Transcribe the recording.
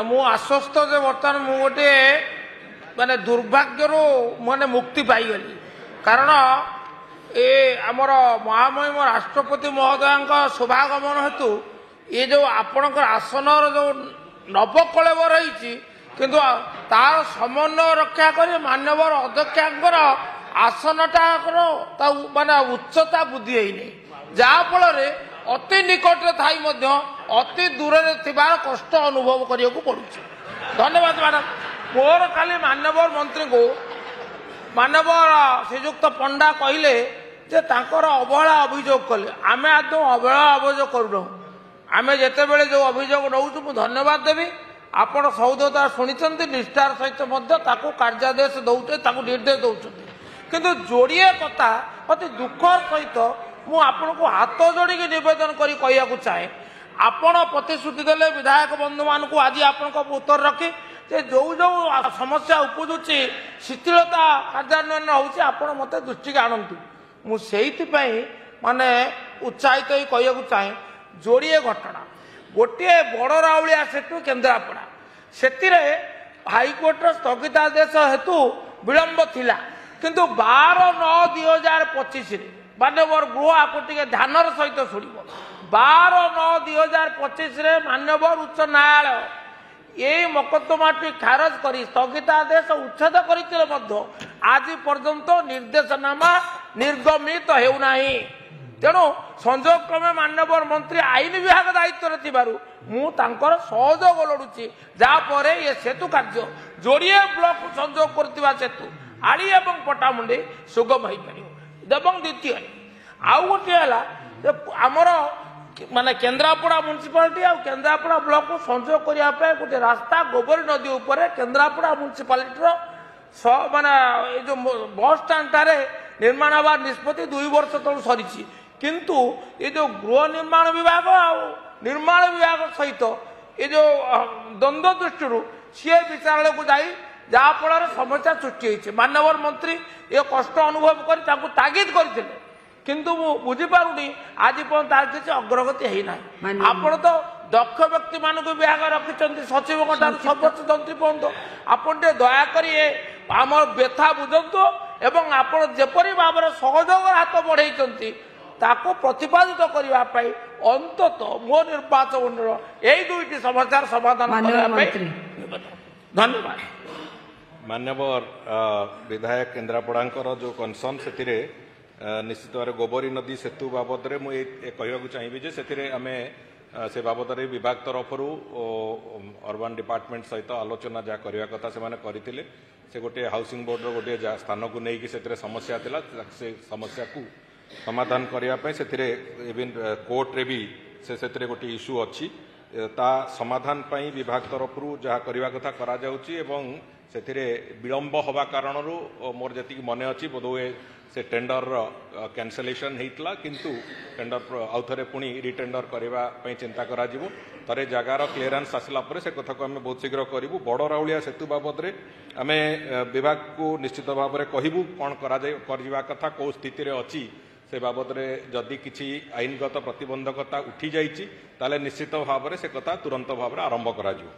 मु आश्वस्त जे बर्तमान मु गोटे माने दुर्भाग्य माने मुक्ति पाईगली कारण ए आमर महामहिम राष्ट्रपति महोदय शुभागमन हेतु ये जो आपणकर आसन जो नवकलेब रही किंतु तार समन्वय रक्षा कर मान्यवर अध्यक्षांकर आसनटा माने उच्चता बुद्धि है जहाँफल अति निकट थाई अति दूर थिबार कष्ट अनुभव करने को पड़ुछ। धन्यवाद मैडम। मोर खाली मान्यवर मंत्री को मान्यवर श्रीजुक्त पंडा कहले जे तांकर अवहेला अभियोग कले आम आदौ अवहेला अभियोग करूँ आम जिते बड़े जो अभियोग नौचु मुझे धन्यवाद देवी आपण सौदता शुणी निष्ठार सहित कार्यादेश दौचे निर्देश दौरान किंतु जोड़िए कथा अति दुखर सहित मु आपन को हाथ जोड़ी निवेदन करी कहया चाहे आपण प्रतिश्रुति देले विधायक बंधु मान को आज आपण उत्तर रखी जे जो जो समस्या उपजुची शिथिलता कार्यान्वयन होची आपण मते दृष्टि के आनंतु मुझे माने उत्साहित ही कहया चाहे जोड़िए घटना गोटे बड़ राउलिया सेतु केन्द्रापड़ा से हाइकोर्ट स्थगितादेश हेतु विलंब थिला किंतु 12/9/2025 मान्यवर गृह आपको ध्यान सहित शुण 12/9/2025 मान्यवर उच्च न्यायालय ये मकद्दमाटी खारज कर स्थगितादेश उच्छेद करते आज पर्यंत निर्देशनामा निर्गमित होना तेणु संजोग क्रमे मान्यवर मंत्री आईन विभाग दायित्व मुझे सहयोग लड़ुची जहाँपर ये सेतु कार्य जोड़िए ब्लॉक संजोग कर सेतु आड़ी और पटामुंडी सुगम हो पार। द्वितीय आउ गोटे आमर माने केन्द्रापड़ा म्युनिसिपालिटी आ केन्द्रापड़ा ब्लॉक को संजोग करने गोटे रास्ता गोबरी नदी उपर केन्द्रापड़ा म्युनिसिपालिटी माने जो बस स्टाण्ड निर्माण हवा निष्पत्ति 2 वर्ष तलू सरी किंतु ये जो गृह निर्माण विभाग निर्माण विभाग सहित ये जो द्वंद्व दृष्टि सी विचारालय को जाई जहाँफल समस्या सृष्टि होती मान्यवर मंत्री ये कष्ट अनुभव कर तागिद करते किंतु बुझीपारूनी आज पर्यटन किसी अग्रगति है ना आपण तो दक्ष व्यक्ति मान विभाग रखिंट सचिव सर्वोच्च तंत्री पर्यंत आपन दयाक आम व्यथा बुझंतु एवं आपण जेपरी भाव सहयोग हाथ बढ़ाई ताको प्रतिपादित करने अंतत मो निर्वाचन मंडल यही दुईटी समस्या समाधान धन्यवाद। मान्यवर विधायक केन्द्रापड़ा जो कनसर्न से निश्चित भाव गोबरी नदी सेतु बाबद में मुझे कहूँ चाहिए से आम से बाबद विभाग तरफ अर्बन डिपार्टमेंट सहित आलोचना जहाँ करने कथा से करते से गोटे हाउसिंग बोर्ड गोटे स्थान को लेकिन से समस्या थिला से समस्या को समाधान करने से इवन कोर्ट रे भी से गोटे इश्यू अच्छी ता समाधान पाई विभाग तरफ जहाँ करने कथा करा जाउची एवं से विलंब हवा कारण मोर जी मन अच्छी बोधहुए से टेंडर कैंसलेशन होता किंतु टेंडर आउ थे पुणी रिटेंडर करने चिंता करा थे जगार क्लीयरेंस आसला से कथा को आम बहुत शीघ्र करूँ बड़ राउलिया सेतु बाबद आम विभाग को निश्चित भाव में कहूँ कौन करवा कथा कौ स्थिति अच्छी से बाबद जदि किसी आईनगत प्रतिबंधकता उठी जाइए निश्चित भाव में से कथा तुरंत भाव में आरंभ करा।